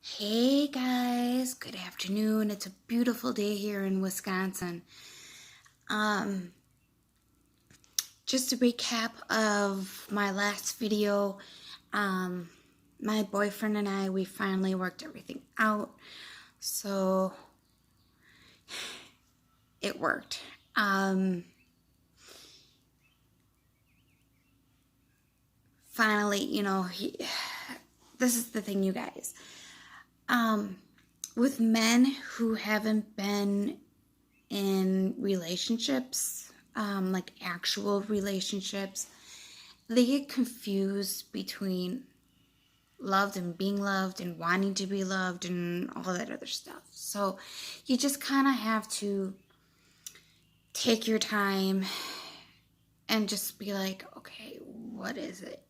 Hey guys, good afternoon. It's a beautiful day here in Wisconsin. Um, just a recap of my last video. Um, my boyfriend and we finally worked everything out. So it worked. Finally, this is the thing, you guys. With men who haven't been in relationships, like actual relationships, they get confused between loved and being loved and wanting to be loved and all that other stuff. So you just kind of have to take your time and just be like, okay, what is it?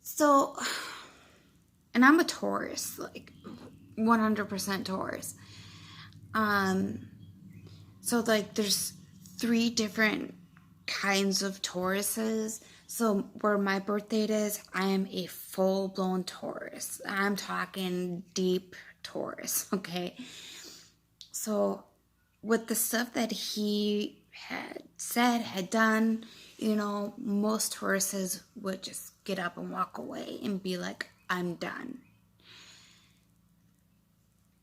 So, and I'm a Taurus, like 100% Taurus. So like there's three different kinds of Tauruses. So where my birth date is, I am a full-blown Taurus. I'm talking deep Taurus, okay? So with the stuff that he had said, had done, most Tauruses would just get up and walk away and be like, I'm done.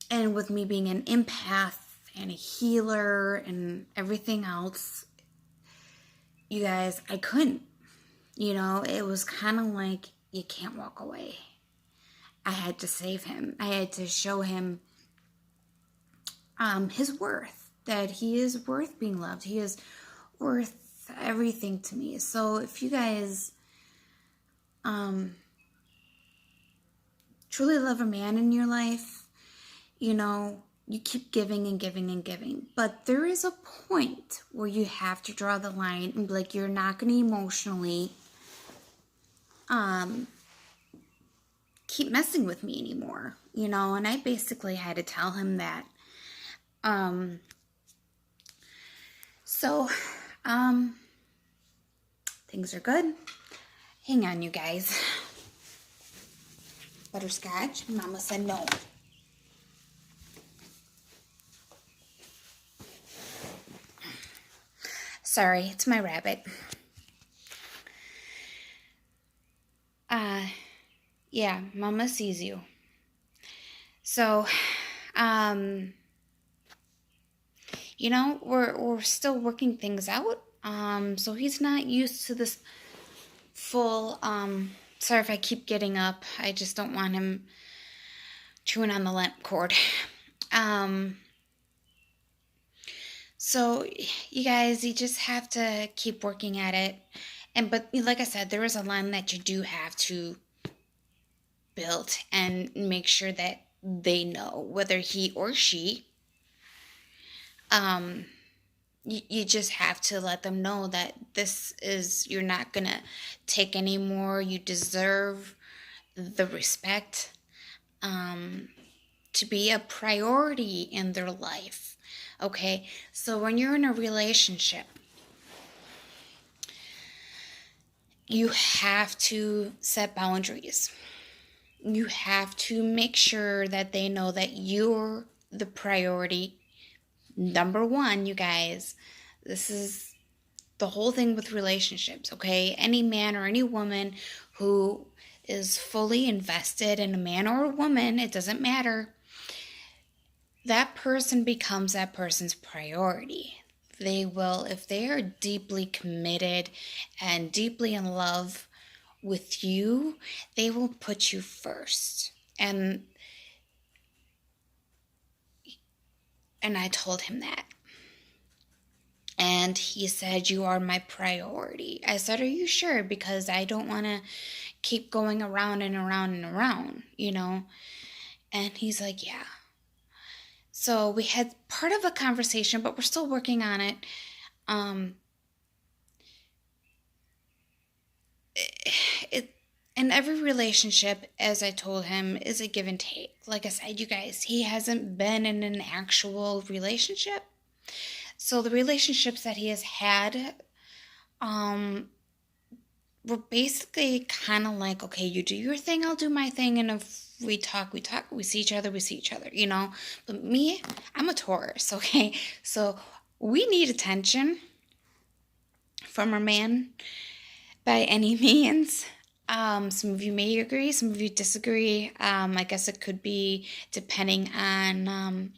And with me being an empath and a healer and everything else, you guys, I couldn't. It was kind of like, you can't walk away. I had to save him. I had to show him his worth, that he is worth being loved. He is worth everything to me. So if you guys truly love a man in your life, you keep giving and giving and giving. But there is a point where you have to draw the line and be like, you're not going to emotionally keep messing with me anymore, and I basically had to tell him that. So, things are good. Hang on, you guys. Butterscotch. Mama said no. Sorry, it's my rabbit. Yeah, Mama sees you. So, we're still working things out. So he's not used to this full, sorry if I keep getting up. I just don't want him chewing on the lamp cord. So you guys, you just have to keep working at it. But like I said, there is a line that you do have to build and make sure that they know, whether he or she, you just have to let them know that you're not gonna take any more. You deserve the respect, to be a priority in their life. Okay, so when you're in a relationship, you have to set boundaries. You have to make sure that they know that you're the priority. Number one, you guys, this is the whole thing with relationships, okay? Any man or any woman who is fully invested in a man or a woman, it doesn't matter, that person becomes that person's priority. They will, if they are deeply committed and deeply in love with you, they will put you first. And I told him that. And he said, you are my priority. I said, are you sure? Because I don't want to keep going around and around and around, And he's like, yeah. So we had part of a conversation, but we're still working on it. In every relationship, as I told him, is a give and take. Like I said, you guys, he hasn't been in an actual relationship. So the relationships that he has had, were basically kind of like, okay, you do your thing, I'll do my thing, and if we talk, we see each other, you know. But me, I'm a Taurus, okay? So we need attention from our man by any means. Some of you may agree, some of you disagree. I guess it could be depending on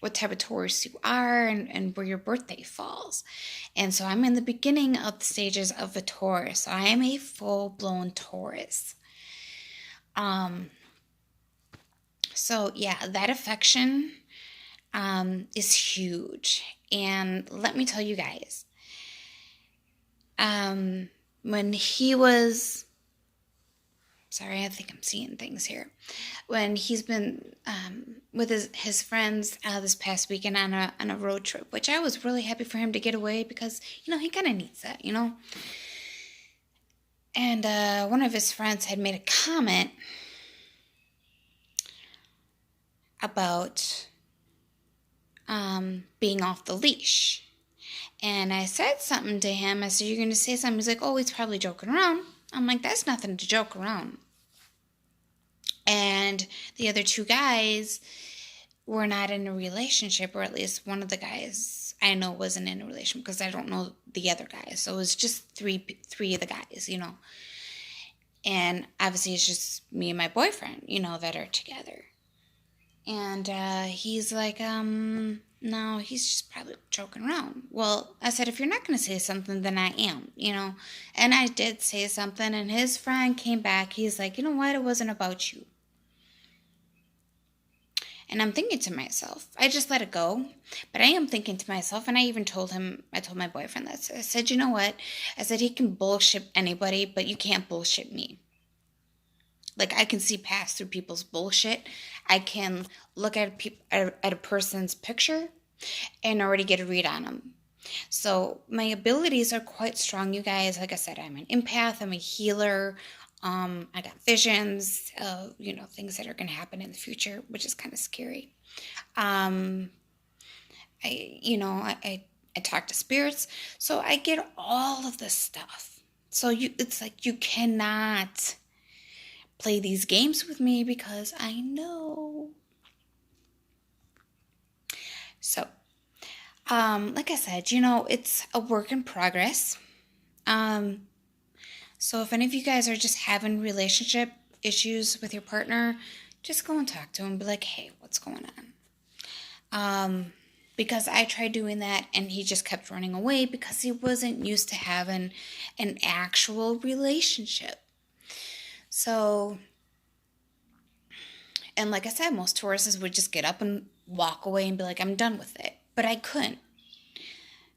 what type of Taurus you are and where your birthday falls. And so I'm in the beginning of the stages of a Taurus. So I am a full-blown Taurus. So yeah, that affection is huge. And let me tell you guys, when he was, sorry, I think I'm seeing things here. When he's been with his friends this past weekend on a road trip, which I was really happy for him to get away because, you know, he kind of needs that, you know. And one of his friends had made a comment about being off the leash. And I said something to him. I said, "You're going to say something?" He's like, "Oh, he's probably joking around." I'm like, "That's nothing to joke around." And the other two guys were not in a relationship, or at least one of the guys I know wasn't in a relationship because I don't know the other guys. So it was just three of the guys, you know. And obviously it's just me and my boyfriend, you know, that are together. And he's like, no, he's just probably joking around. Well, I said, if you're not going to say something, then I am, you know. And I did say something, and his friend came back. He's like, "You know what? It wasn't about you." And I'm thinking to myself, I just let it go. But I am thinking to myself, and I even told him, I told my boyfriend that. I said, "You know what?" I said, "He can bullshit anybody, but you can't bullshit me." Like, I can see past through people's bullshit. I can look at a person's picture and already get a read on them. So my abilities are quite strong, you guys. Like I said, I'm an empath. I'm a healer. I got visions of, you know, things that are going to happen in the future, which is kind of scary. Um, I talk to spirits, so I get all of this stuff. So it's like you cannot play these games with me because I know. So, like I said, you know, it's a work in progress. So if any of you guys are just having relationship issues with your partner, just go and talk to him. Be like, "Hey, what's going on?" Because I tried doing that and he just kept running away because he wasn't used to having an actual relationship. So, and like I said, most Tauruses would just get up and walk away and be like, "I'm done with it." But I couldn't.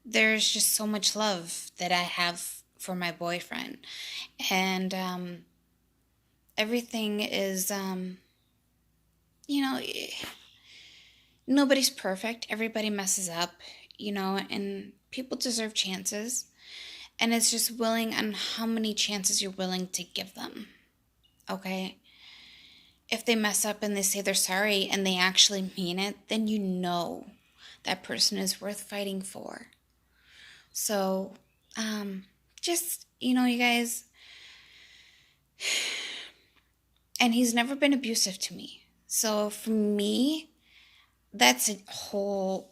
There's just so much love that I have for my boyfriend. And everything is, you know, nobody's perfect. Everybody messes up, you know, and people deserve chances. And it's just willing on how many chances you're willing to give them. Okay? If they mess up and they say they're sorry and they actually mean it, then you know that person is worth fighting for. So, just, you know, you guys, and he's never been abusive to me. So for me, that's a whole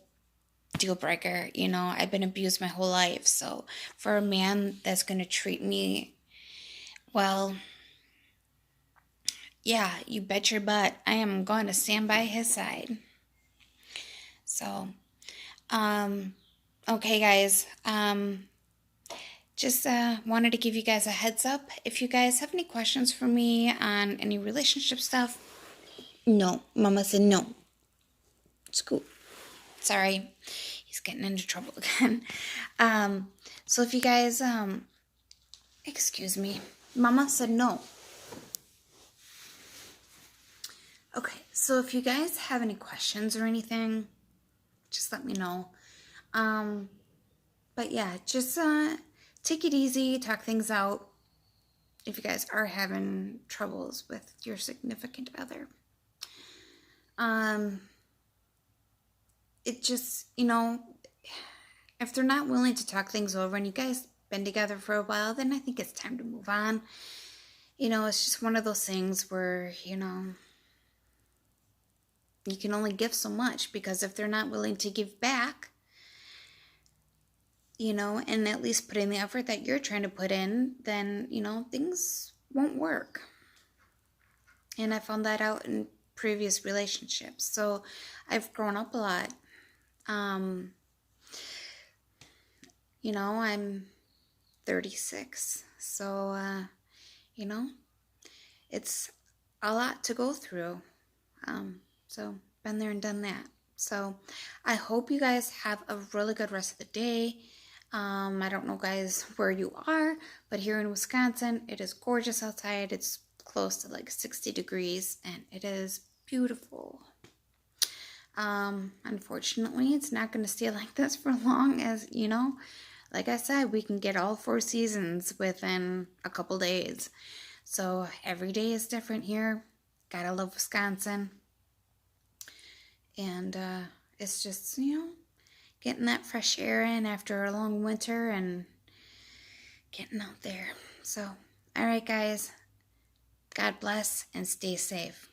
deal breaker. You know, I've been abused my whole life. So for a man that's going to treat me well, yeah, you bet your butt I am going to stand by his side. So, okay, guys. Just wanted to give you guys a heads up. If you guys have any questions for me on any relationship stuff, no. Mama said no. School. Sorry. He's getting into trouble again. So if you guys, excuse me. Mama said no. Okay, so if you guys have any questions or anything, just let me know. But yeah, just take it easy, talk things out if you guys are having troubles with your significant other. It just, you know, if they're not willing to talk things over and you guys been together for a while, then I think it's time to move on. It's just one of those things where, you can only give so much, because if they're not willing to give back, and at least put in the effort that you're trying to put in, then, things won't work. And I found that out in previous relationships. So I've grown up a lot. Um, I'm 36. So, it's a lot to go through. So been there and done that. So I hope you guys have a really good rest of the day. I don't know, guys, where you are, but here in Wisconsin, it is gorgeous outside. It's close to like 60 degrees, and it is beautiful. Unfortunately, it's not going to stay like this for long, as like I said, we can get all 4 seasons within a couple days. So every day is different here. Gotta love Wisconsin. And it's just, getting that fresh air in after a long winter and getting out there. So, all right, guys. God bless and stay safe.